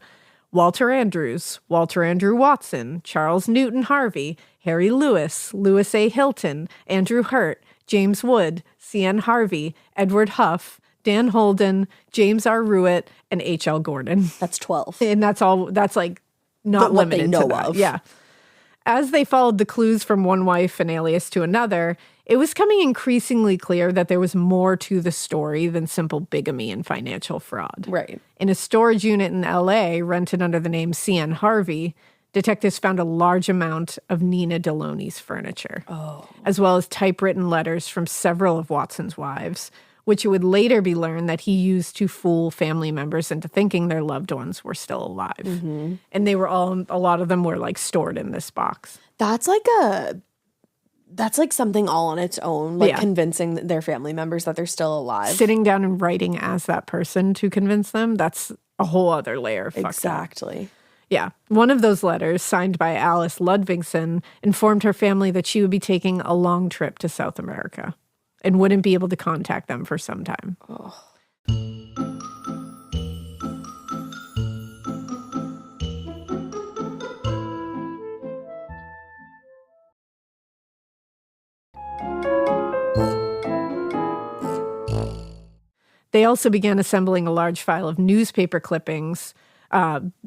Walter Andrews, Walter Andrew Watson, Charles Newton Harvey, Harry Lewis, Lewis A. Hilton, Andrew Huirt, James Wood, C.N. Harvey, Edward Huff, Dan Holden, James R. Ruitt, and H.L. Gordon. That's 12. And that's all, that's like not What they limited know to that. of. Yeah. As they followed the clues from one wife and alias to another, it was coming increasingly clear that there was more to the story than simple bigamy and financial fraud. Right. In a storage unit in L.A., rented under the name C.N. Harvey, detectives found a large amount of Nina Deloney's furniture, as well as typewritten letters from several of Watson's wives, which it would later be learned that he used to fool family members into thinking their loved ones were still alive. Mm-hmm. And they were all, a lot of them were like stored in this box. That's like something all on its own, like convincing their family members that they're still alive. Sitting down and writing as that person to convince them, that's a whole other layer of fucked up. Exactly. Yeah. One of those letters, signed by Alice Ludvigson, informed her family that she would be taking a long trip to South America and wouldn't be able to contact them for some time. Oh. They also began assembling a large file of newspaper clippings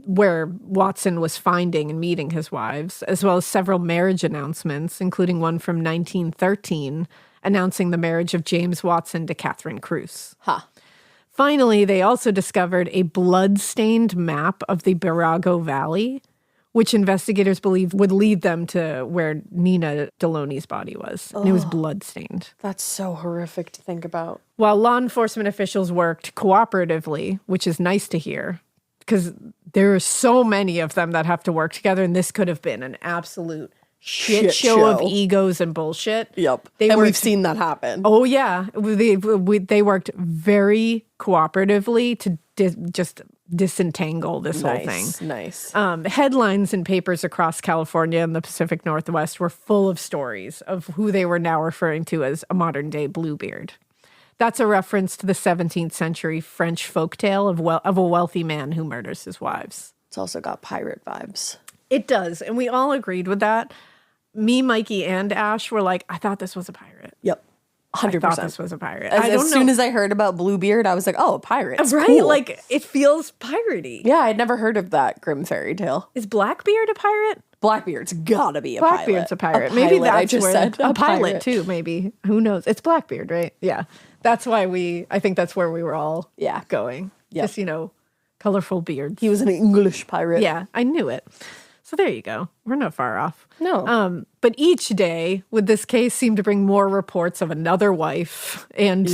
where Watson was finding and meeting his wives, as well as several marriage announcements, including one from 1913 announcing the marriage of James Watson to Catherine Cruz. Finally, they also discovered a blood-stained map of the Barago Valley, which investigators believed would lead them to where Nina Deloney's body was. And it was blood-stained. That's so horrific to think about. While law enforcement officials worked cooperatively, which is nice to hear, because there are so many of them that have to work together, and this could have been an absolute shit show of egos and bullshit. Yep. We've seen that happen. Oh, yeah. They worked very cooperatively to just disentangle this whole thing. Nice. Headlines in papers across California and the Pacific Northwest were full of stories of who they were now referring to as a modern-day Bluebeard. That's a reference to the 17th century French folktale of a wealthy man who murders his wives. It's also got pirate vibes. It does, and we all agreed with that. Me, Mikey, and Ash were like, I thought this was a pirate. Yep. 100%. I thought this was a pirate. As soon as I heard about Bluebeard, I was like, oh, a pirate. Right? Cool. Like, it feels piratey. Yeah, I'd never heard of that grim fairy tale. Is Blackbeard a pirate? Blackbeard's gotta be a pilot. Blackbeard's a pirate. A Maybe pilot, that's I just where said. a pilot too, maybe. Who knows? It's Blackbeard, right? Yeah. That's why I think that's where we were all going. Yep. Just, colorful beards. He was an English pirate. Yeah, I knew it. So there you go. We're not far off. No. But each day with this case seemed to bring more reports of another wife and,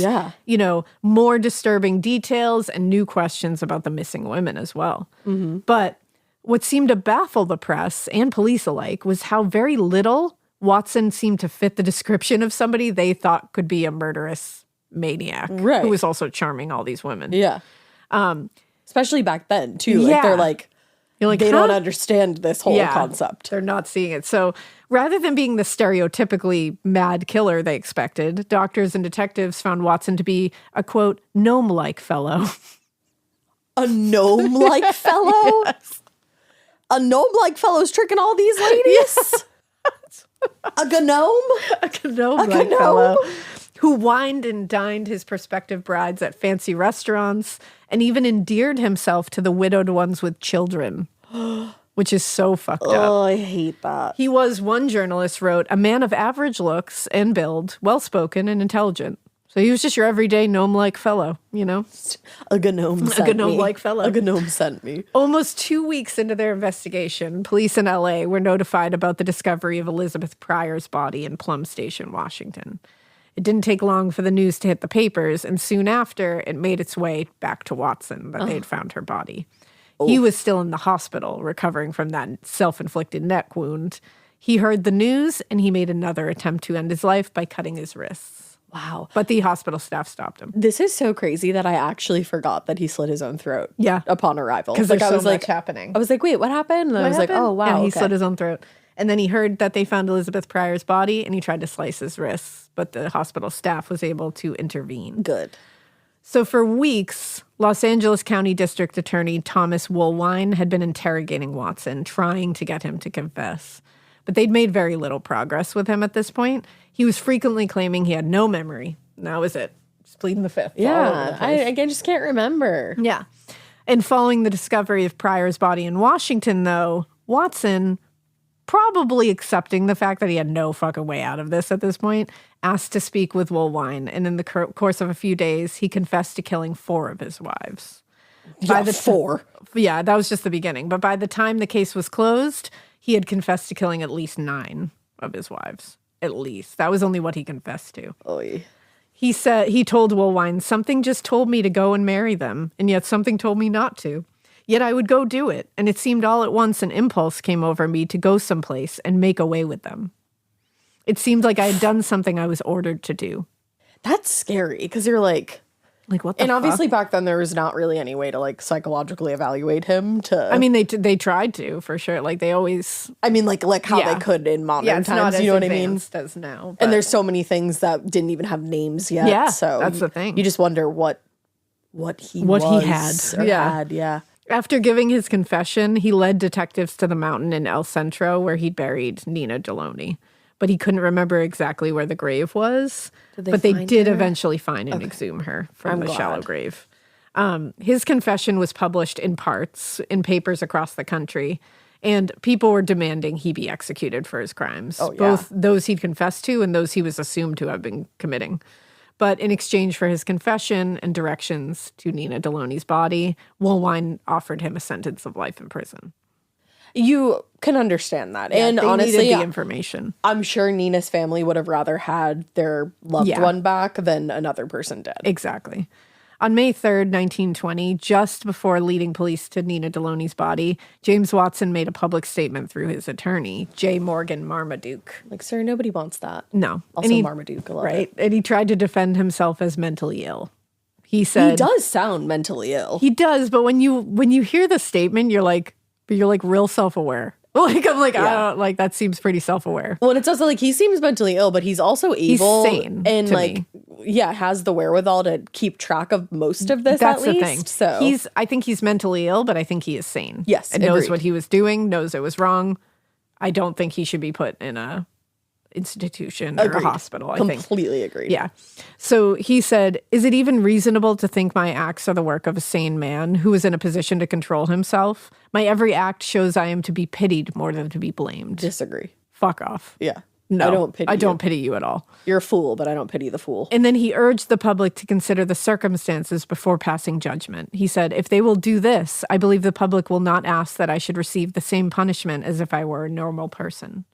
more disturbing details and new questions about the missing women as well. Mm-hmm. But what seemed to baffle the press and police alike was how very little Watson seemed to fit the description of somebody they thought could be a murderous maniac who was also charming all these women. Yeah. Especially back then, too. Like, they're like, they don't understand this whole concept. They're not seeing it. So rather than being the stereotypically mad killer they expected, doctors and detectives found Watson to be a, quote, gnome-like fellow. A gnome-like fellow? Yes. A gnome-like fellow's tricking all these ladies? Yes. A gnome? A gnome-like fellow who wined and dined his prospective brides at fancy restaurants and even endeared himself to the widowed ones with children, which is so fucked up. Oh, I hate that. He was, one journalist wrote, a man of average looks and build, well-spoken and intelligent. So he was just your everyday gnome-like fellow, A gnome sent me. A gnome-like fellow. A gnome sent me. Almost 2 weeks into their investigation, police in L.A. were notified about the discovery of Elizabeth Pryor's body in Plum Station, Washington. It didn't take long for the news to hit the papers, and soon after, it made its way back to Watson that they'd found her body. Oh. He was still in the hospital, recovering from that self-inflicted neck wound. He heard the news, and he made another attempt to end his life by cutting his wrists. Wow. But the hospital staff stopped him. This is so crazy that I actually forgot that he slit his own throat upon arrival. Because there's so much happening. I was like, wait, what happened? And I was like, oh, wow. Yeah, he slit his own throat. And then he heard that they found Elizabeth Pryor's body, and he tried to slice his wrists, but the hospital staff was able to intervene. Good. So for weeks, Los Angeles County District Attorney Thomas Woolwine had been interrogating Watson, trying to get him to confess. But they'd made very little progress with him at this point. He was frequently claiming he had no memory. And that was it. Just pleading the fifth. Yeah, I just can't remember. Yeah. And following the discovery of Pryor's body in Washington, though, Watson, probably accepting the fact that he had no fucking way out of this at this point, asked to speak with Woolwine. And in the course of a few days, he confessed to killing 4 of his wives. Four. Yeah, that was just the beginning. But by the time the case was closed, he had confessed to killing at least 9 of his wives. At least. That was only what he confessed to. Oy. He told Woolwine, something just told me to go and marry them, and yet something told me not to. Yet I would go do it, and it seemed all at once an impulse came over me to go someplace and make away with them. It seemed like I had done something I was ordered to do. That's scary, because you're like, what the and fuck? obviously back then there was not really any way to like psychologically evaluate him to. I mean, they tried to, for sure. Like they always. I mean, like how they could in modern times. You know what I mean? As now, and there's so many things that didn't even have names yet. Yeah, so that's the thing. You just wonder what he had. Yeah. After giving his confession, he led detectives to the mountain in El Centro where he'd buried Nina Deloney. But he couldn't remember exactly where the grave was. But they did eventually find and exhume her from the shallow grave. His confession was published in parts in papers across the country, and people were demanding he be executed for his crimes, both those he'd confessed to and those he was assumed to have been committing. But in exchange for his confession and directions to Nina Deloney's body, Woolwine offered him a sentence of life in prison. You can understand that. Yeah, and they honestly, needed the information. I'm sure Nina's family would have rather had their loved one back than another person dead. Exactly. On May 3rd, 1920, just before leading police to Nina Deloney's body, James Watson made a public statement through his attorney, J. Morgan Marmaduke. Like, sir, nobody wants that. No. Also Marmaduke, I love it. And he tried to defend himself as mentally ill. He said... He does sound mentally ill. He does, but when you hear the statement, you're like real self-aware. Like, I'm like, I don't, like, that seems pretty self-aware. Well, and it's also like, he seems mentally ill, but he's also able. He's sane. And like, has the wherewithal to keep track of most of this. That's at least. The thing. So I think he's mentally ill, but I think he is sane. Yes. And knows what he was doing, knows it was wrong. I don't think he should be put in a institution or a hospital. I think. Completely agreed. Yeah. So he said, is it even reasonable to think my acts are the work of a sane man who is in a position to control himself? My every act shows I am to be pitied more than to be blamed. Disagree. Fuck off. Yeah. No, I don't pity I you. don't pity you at all. You're a fool, but I don't pity the fool. And then he urged the public to consider the circumstances before passing judgment. He said, if they will do this, I believe the public will not ask that I should receive the same punishment as if I were a normal person.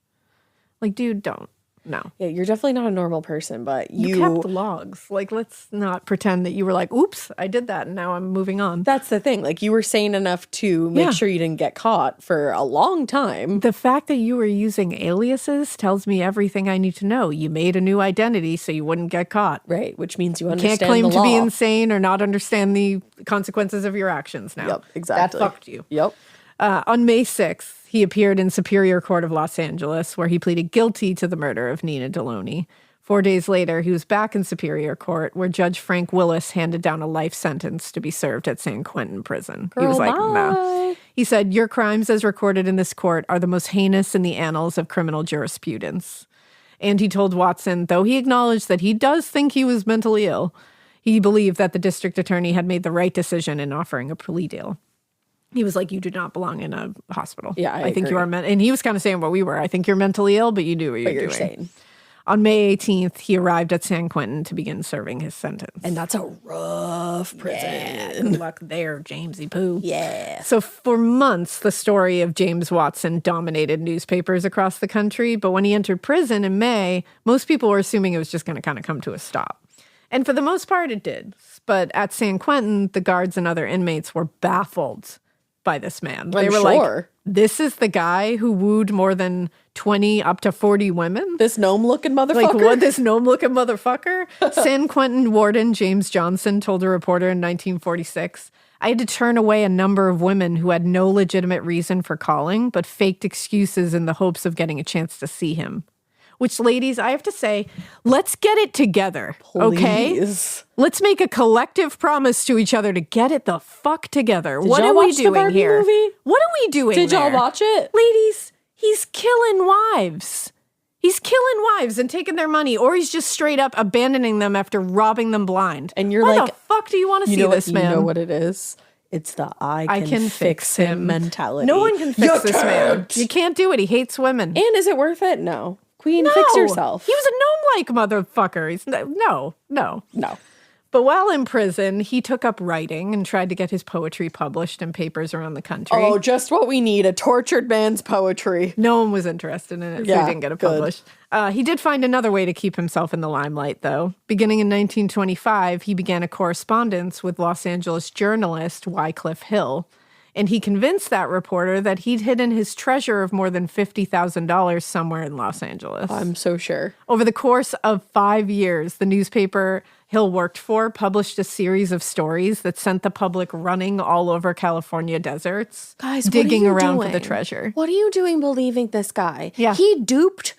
Like, dude, don't. No. Yeah, you're definitely not a normal person, but You kept logs. Like, let's not pretend that you were like, oops, I did that, and now I'm moving on. That's the thing. Like, you were sane enough to make sure you didn't get caught for a long time. The fact that you were using aliases tells me everything I need to know. You made a new identity so you wouldn't get caught. Right, which means you understand Can't claim the to law. be insane or not understand the consequences of your actions now. Yep, exactly. That fucked you. Yep. On May 6th, he appeared in Superior Court of Los Angeles, where he pleaded guilty to the murder of Nina Deloney. 4 days later, he was back in Superior Court, where Judge Frank Willis handed down a life sentence to be served at San Quentin Prison. He was like, nah. He said, your crimes as recorded in this court are the most heinous in the annals of criminal jurisprudence. And he told Watson, though he acknowledged that he does think he was mentally ill, he believed that the district attorney had made the right decision in offering a plea deal. He was like, you do not belong in a hospital. Yeah, I think agree. you are and he was kind of saying what we were. I think you're mentally ill, but you do what you're doing. Sane. On May 18th, he arrived at San Quentin to begin serving his sentence. And that's a rough prison. Yeah, good luck there, Jamesy Poo. Yeah. So for months, the story of James Watson dominated newspapers across the country. But when he entered prison in May, most people were assuming it was just going to kind of come to a stop. And for the most part, it did. But at San Quentin, the guards and other inmates were baffled by this man. They were like, this is the guy who wooed more than 20 up to 40 women? This gnome-looking motherfucker? Like, what, this gnome-looking motherfucker? San Quentin warden James Johnson told a reporter in 1946, I had to turn away a number of women who had no legitimate reason for calling, but faked excuses in the hopes of getting a chance to see him. Which, ladies, I have to say, let's get it together, okay? Please. Let's make a collective promise to each other to get it the fuck together. What y'all are we watch the doing Barbie here? movie? What are we doing Did y'all there? watch it? Ladies, he's killing wives. He's killing wives and taking their money, or he's just straight up abandoning them after robbing them blind. And you're Why like, the fuck do you want to see this man? You know what it is? It's the I can fix him mentality. No one can fix this man. You can't do it. He hates women. And is it worth it? No. Queen, fix yourself. He was a gnome-like motherfucker. He's no. But while in prison, he took up writing and tried to get his poetry published in papers around the country. Oh, just what we need, a tortured man's poetry. No one was interested in it, so he didn't get it published. He did find another way to keep himself in the limelight, though. Beginning in 1925, he began a correspondence with Los Angeles journalist Wycliffe Hill. And he convinced that reporter that he'd hidden his treasure of more than $50,000 somewhere in Los Angeles. I'm so sure. Over the course of 5 years, the newspaper Hill worked for published a series of stories that sent the public running all over California deserts, Guys, digging around for the treasure. What are you doing believing this guy? Yeah. He duped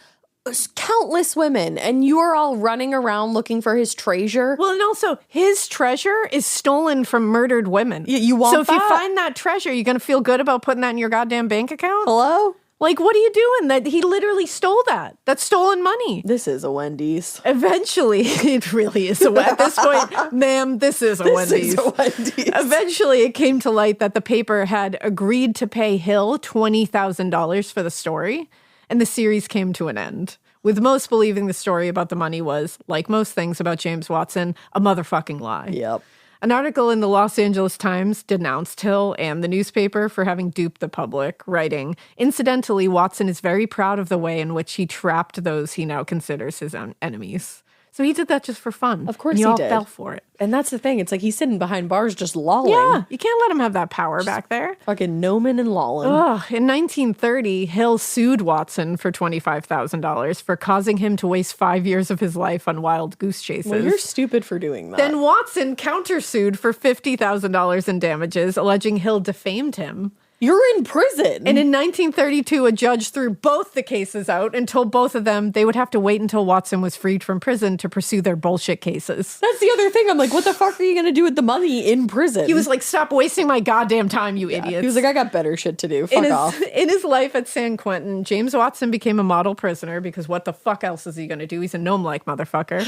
countless women, and you're all running around looking for his treasure. Well, and also, his treasure is stolen from murdered women. You want So if that? you find that treasure, you're going to feel good about putting that in your goddamn bank account? Hello? Like, what are you doing? That he literally stole that. That's stolen money. This is a Wendy's. Eventually, it really is at this point, ma'am, this is a Wendy's. This is a Wendy's. Eventually, it came to light that the paper had agreed to pay Hill $20,000 for the story, and the series came to an end, with most believing the story about the money was, like most things about James Watson, a motherfucking lie. Yep. An article in the Los Angeles Times denounced Hill and the newspaper for having duped the public, writing, incidentally, Watson is very proud of the way in which he trapped those he now considers his enemies. So he did that just for fun. Of course and he you all did. fell for it. And that's the thing. It's like he's sitting behind bars just lolling. Yeah, you can't let him have that power back there. Fucking gnoming and lolling. Ugh. In 1930, Hill sued Watson for $25,000 for causing him to waste 5 years of his life on wild goose chases. Well, you're stupid for doing that. Then Watson countersued for $50,000 in damages, alleging Hill defamed him. You're in prison. And in 1932, a judge threw both the cases out and told both of them they would have to wait until Watson was freed from prison to pursue their bullshit cases. That's the other thing. I'm like, what the fuck are you going to do with the money in prison? He was like, stop wasting my goddamn time, you idiots. He was like, I got better shit to do. Fuck off. In his life at San Quentin, James Watson became a model prisoner because what the fuck else is he going to do? He's a gnome-like motherfucker.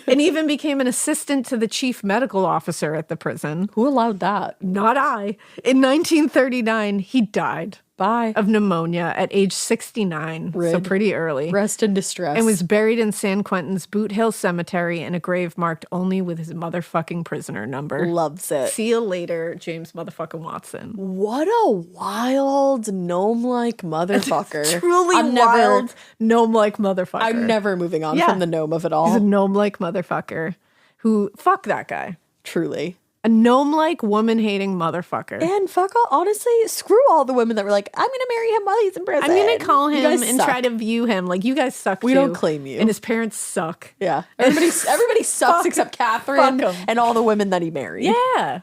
And even became an assistant to the chief medical officer at the prison. Who allowed that? Not I. In 1939, he died. Bye. of pneumonia at age 69, so Rid. pretty early. Rest in distress. And was buried in San Quentin's Boot Hill Cemetery in a grave marked only with his motherfucking prisoner number. Loves it. See you later, James motherfucking Watson. What a wild gnome-like motherfucker. Truly wild gnome-like motherfucker. I'm never moving on from the gnome of it all. He's a gnome-like motherfucker who, fuck that guy. Truly. A gnome-like woman-hating motherfucker. And fuck all, honestly, screw all the women that were like, I'm going to marry him while he's in prison. I'm going to call You him guys and suck. try to view him like you guys suck We too. don't claim you. And his parents suck. Yeah. Everybody sucks except Kathryn fuck 'em. and all the women that he married. Yeah.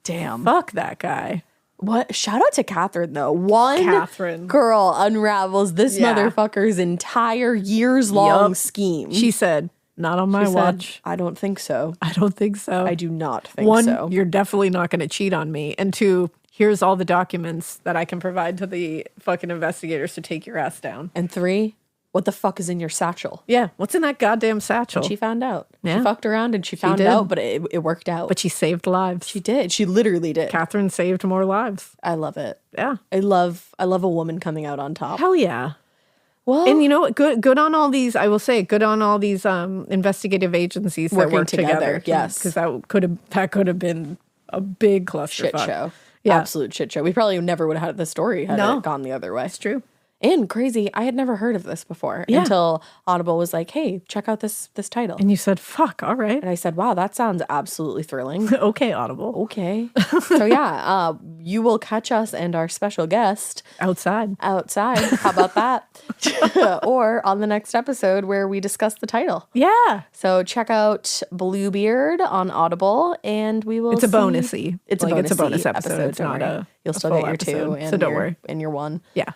Damn. Fuck that guy. What? Shout out to Kathryn, though. One Kathryn. girl unravels this Yeah. motherfucker's entire years-long Yup. scheme. She said, not on my Said, watch. I don't think so. I don't think so. I do not think One, so. you're definitely not going to cheat on me. And two, here's all the documents that I can provide to the fucking investigators to take your ass down. And three, what the fuck is in your satchel? Yeah. What's in that goddamn satchel? She found out. Yeah. She fucked around and she found did. out, but it worked out. But she saved lives. She did. She literally did. Kathryn saved more lives. I love it. Yeah. I love a woman coming out on top. Hell yeah. Well, And you know what? Good on all these. I will say, good on all these investigative agencies that Working work together, yes. because that could have been a big clusterfuck. shit show. Yeah. Absolute shit show. We probably never would have had the story had No. it gone the other way. It's true. And crazy, I had never heard of this before Yeah. until Audible was like, hey, check out this title. And you said, "Fuck, all right, And I said, wow, that sounds absolutely thrilling. okay, Audible, Okay. So yeah, you will catch us and our special guest outside." outside. How about that? Or on the next episode where we discuss the title. Yeah, So check out Bluebeard on Audible, and we will. it's a see- bonusy. It's Like, a it's a bonus episode. It's don't not worry. a. You'll a still full get your episode, two, and so don't your, worry. and your one. Yeah,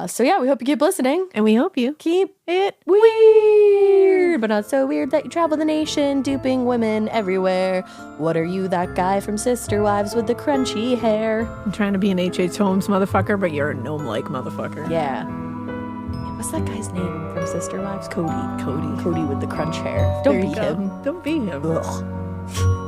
So yeah, we hope you keep listening. and we hope you Keep it weird, but not so weird that you travel the nation, duping women everywhere. What are you, that guy from Sister Wives with the crunchy hair? I'm trying to be an H.H. Holmes motherfucker, but you're a gnome-like motherfucker. Yeah. What's that guy's name from Sister Wives? Cody with the crunch hair. Don't There you be go. him. Don't be him. Ugh.